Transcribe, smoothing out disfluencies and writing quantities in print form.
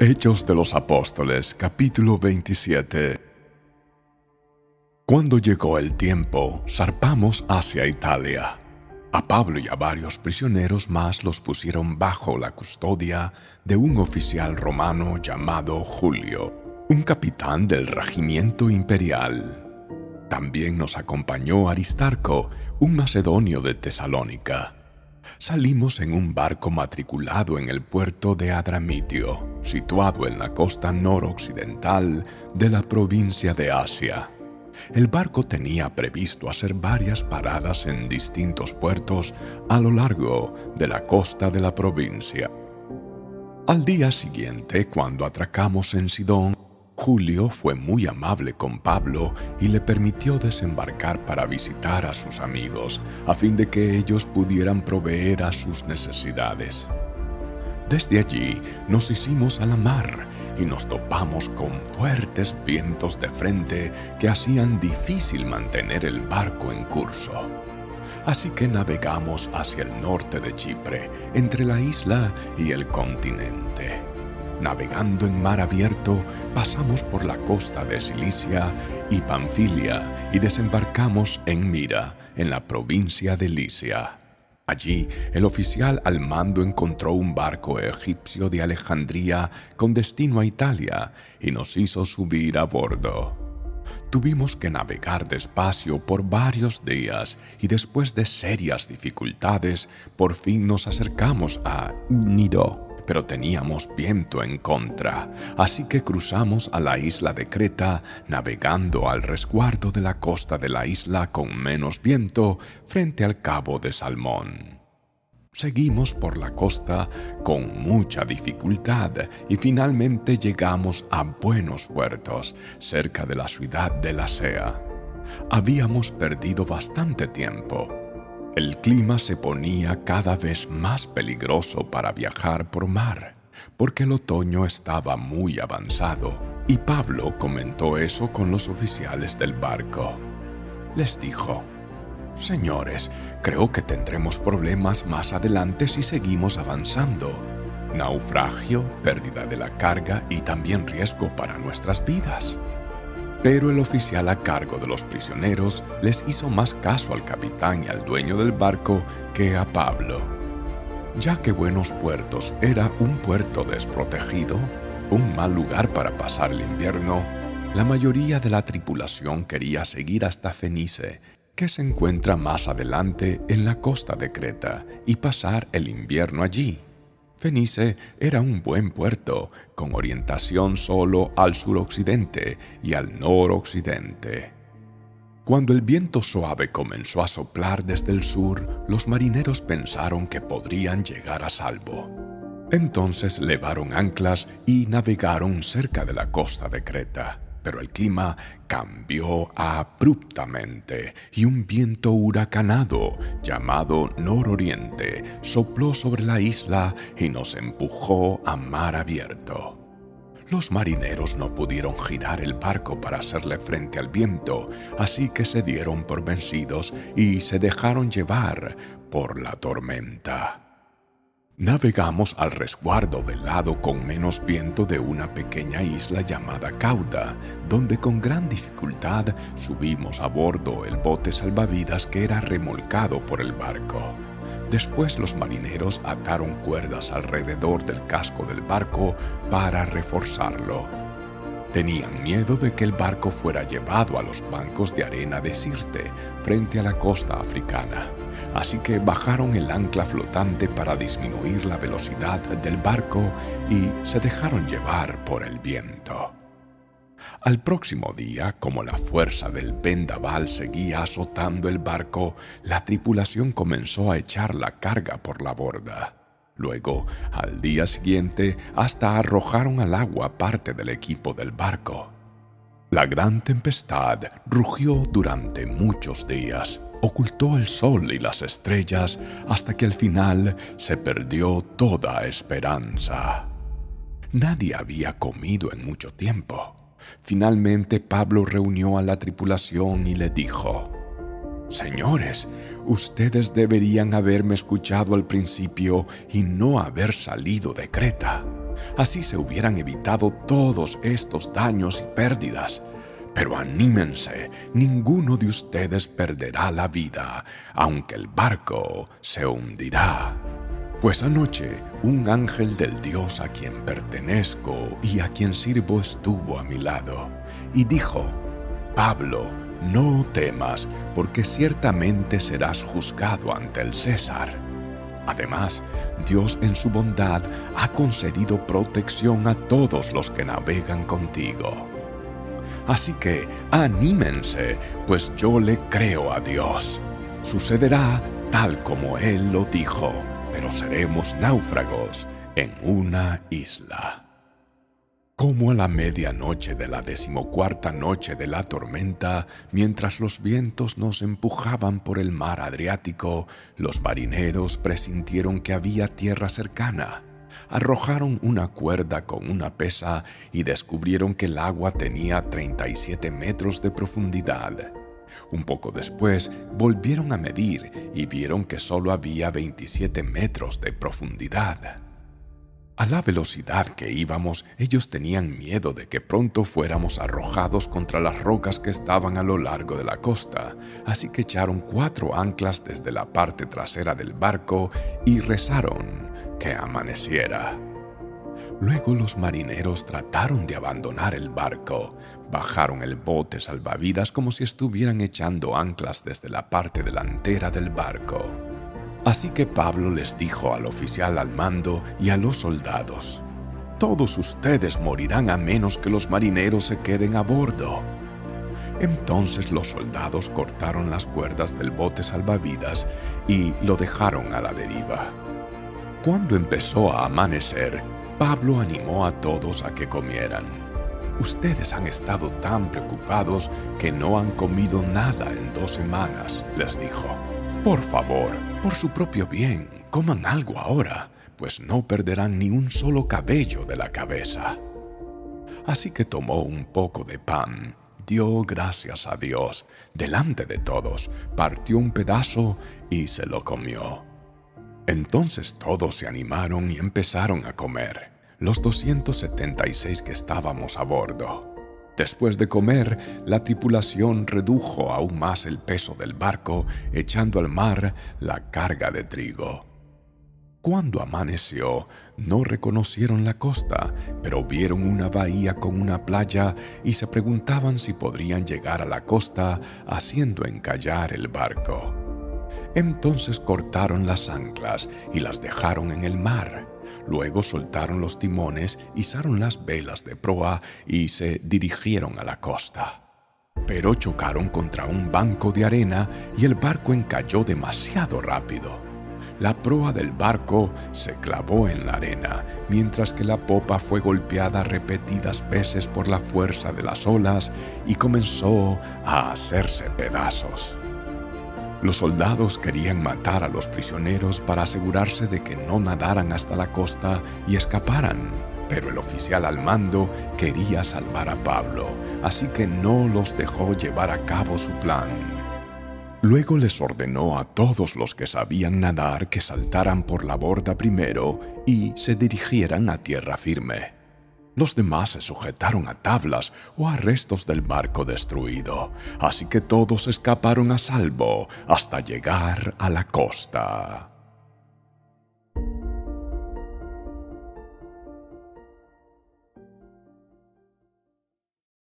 Hechos de los Apóstoles, capítulo 27. Cuando llegó el tiempo, zarpamos hacia Italia. A Pablo y a varios prisioneros más los pusieron bajo la custodia de un oficial romano llamado Julio, un capitán del regimiento imperial. También nos acompañó Aristarco, un macedonio de Tesalónica. Salimos en un barco matriculado en el puerto de Adramitio, situado en la costa noroccidental de la provincia de Asia. El barco tenía previsto hacer varias paradas en distintos puertos a lo largo de la costa de la provincia. Al día siguiente, cuando atracamos en Sidón, Julio fue muy amable con Pablo y le permitió desembarcar para visitar a sus amigos, a fin de que ellos pudieran proveer a sus necesidades. Desde allí nos hicimos a la mar y nos topamos con fuertes vientos de frente que hacían difícil mantener el barco en curso. Así que navegamos hacia el norte de Chipre, entre la isla y el continente. Navegando en mar abierto, pasamos por la costa de Cilicia y Panfilia y desembarcamos en Mira, en la provincia de Licia. Allí, el oficial al mando encontró un barco egipcio de Alejandría con destino a Italia y nos hizo subir a bordo. Tuvimos que navegar despacio por varios días y después de serias dificultades, por fin nos acercamos a Gnido. Pero teníamos viento en contra, así que cruzamos a la isla de Creta, navegando al resguardo de la costa de la isla con menos viento frente al cabo de Salmón. Seguimos por la costa con mucha dificultad y finalmente llegamos a buenos puertos, cerca de la ciudad de Lasea. Habíamos perdido bastante tiempo. El clima se ponía cada vez más peligroso para viajar por mar, porque el otoño estaba muy avanzado, y Pablo comentó eso con los oficiales del barco. Les dijo: «Señores, creo que tendremos problemas más adelante si seguimos avanzando. Naufragio, pérdida de la carga y también riesgo para nuestras vidas». Pero el oficial a cargo de los prisioneros les hizo más caso al capitán y al dueño del barco que a Pablo. Ya que Buenos Puertos era un puerto desprotegido, un mal lugar para pasar el invierno, la mayoría de la tripulación quería seguir hasta Fenice, que se encuentra más adelante en la costa de Creta, y pasar el invierno allí. Fenice era un buen puerto, con orientación solo al suroccidente y al noroccidente. Cuando el viento suave comenzó a soplar desde el sur, los marineros pensaron que podrían llegar a salvo. Entonces levaron anclas y navegaron cerca de la costa de Creta. Pero el clima cambió abruptamente y un viento huracanado llamado nororiente sopló sobre la isla y nos empujó a mar abierto. Los marineros no pudieron girar el barco para hacerle frente al viento, así que se dieron por vencidos y se dejaron llevar por la tormenta. Navegamos al resguardo del lado con menos viento de una pequeña isla llamada Cauda, donde con gran dificultad subimos a bordo el bote salvavidas que era remolcado por el barco. Después los marineros ataron cuerdas alrededor del casco del barco para reforzarlo. Tenían miedo de que el barco fuera llevado a los bancos de arena de Sirte, frente a la costa africana. Así que bajaron el ancla flotante para disminuir la velocidad del barco y se dejaron llevar por el viento. Al próximo día, como la fuerza del vendaval seguía azotando el barco, la tripulación comenzó a echar la carga por la borda. Luego, al día siguiente, hasta arrojaron al agua parte del equipo del barco. La gran tempestad rugió durante muchos días. Ocultó el sol y las estrellas hasta que al final se perdió toda esperanza. Nadie había comido en mucho tiempo. Finalmente Pablo reunió a la tripulación y le dijo: «Señores, ustedes deberían haberme escuchado al principio y no haber salido de Creta. Así se hubieran evitado todos estos daños y pérdidas. Pero anímense, ninguno de ustedes perderá la vida, aunque el barco se hundirá. Pues anoche un ángel del Dios a quien pertenezco y a quien sirvo estuvo a mi lado y dijo: Pablo, no temas, porque ciertamente serás juzgado ante el César. Además, Dios en su bondad ha concedido protección a todos los que navegan contigo. Así que anímense, pues yo le creo a Dios. Sucederá tal como Él lo dijo, pero seremos náufragos en una isla. Como a la medianoche de la 14ª noche de la tormenta, mientras los vientos nos empujaban por el mar Adriático, los marineros presintieron que había tierra cercana. Arrojaron una cuerda con una pesa y descubrieron que el agua tenía 37 metros de profundidad. Un poco después volvieron a medir y vieron que solo había 27 metros de profundidad. A la velocidad que íbamos, ellos tenían miedo de que pronto fuéramos arrojados contra las rocas que estaban a lo largo de la costa, así que echaron 4 anclas desde la parte trasera del barco y rezaron que amaneciera. Luego los marineros trataron de abandonar el barco, bajaron el bote salvavidas como si estuvieran echando anclas desde la parte delantera del barco. Así que Pablo les dijo al oficial al mando y a los soldados: «Todos ustedes morirán a menos que los marineros se queden a bordo». Entonces los soldados cortaron las cuerdas del bote salvavidas y lo dejaron a la deriva. Cuando empezó a amanecer, Pablo animó a todos a que comieran. «Ustedes han estado tan preocupados que no han comido nada en 2 semanas», les dijo. «Por favor, por su propio bien, coman algo ahora, pues no perderán ni un solo cabello de la cabeza». Así que tomó un poco de pan, dio gracias a Dios delante de todos, partió un pedazo y se lo comió. Entonces todos se animaron y empezaron a comer, los 276 que estábamos a bordo. Después de comer, la tripulación redujo aún más el peso del barco, echando al mar la carga de trigo. Cuando amaneció, no reconocieron la costa, pero vieron una bahía con una playa y se preguntaban si podrían llegar a la costa haciendo encallar el barco. Entonces cortaron las anclas y las dejaron en el mar. Luego soltaron los timones, izaron las velas de proa y se dirigieron a la costa. Pero chocaron contra un banco de arena y el barco encalló demasiado rápido. La proa del barco se clavó en la arena, mientras que la popa fue golpeada repetidas veces por la fuerza de las olas y comenzó a hacerse pedazos. Los soldados querían matar a los prisioneros para asegurarse de que no nadaran hasta la costa y escaparan, pero el oficial al mando quería salvar a Pablo, así que no los dejó llevar a cabo su plan. Luego les ordenó a todos los que sabían nadar que saltaran por la borda primero y se dirigieran a tierra firme. Los demás se sujetaron a tablas o a restos del barco destruido, así que todos escaparon a salvo hasta llegar a la costa.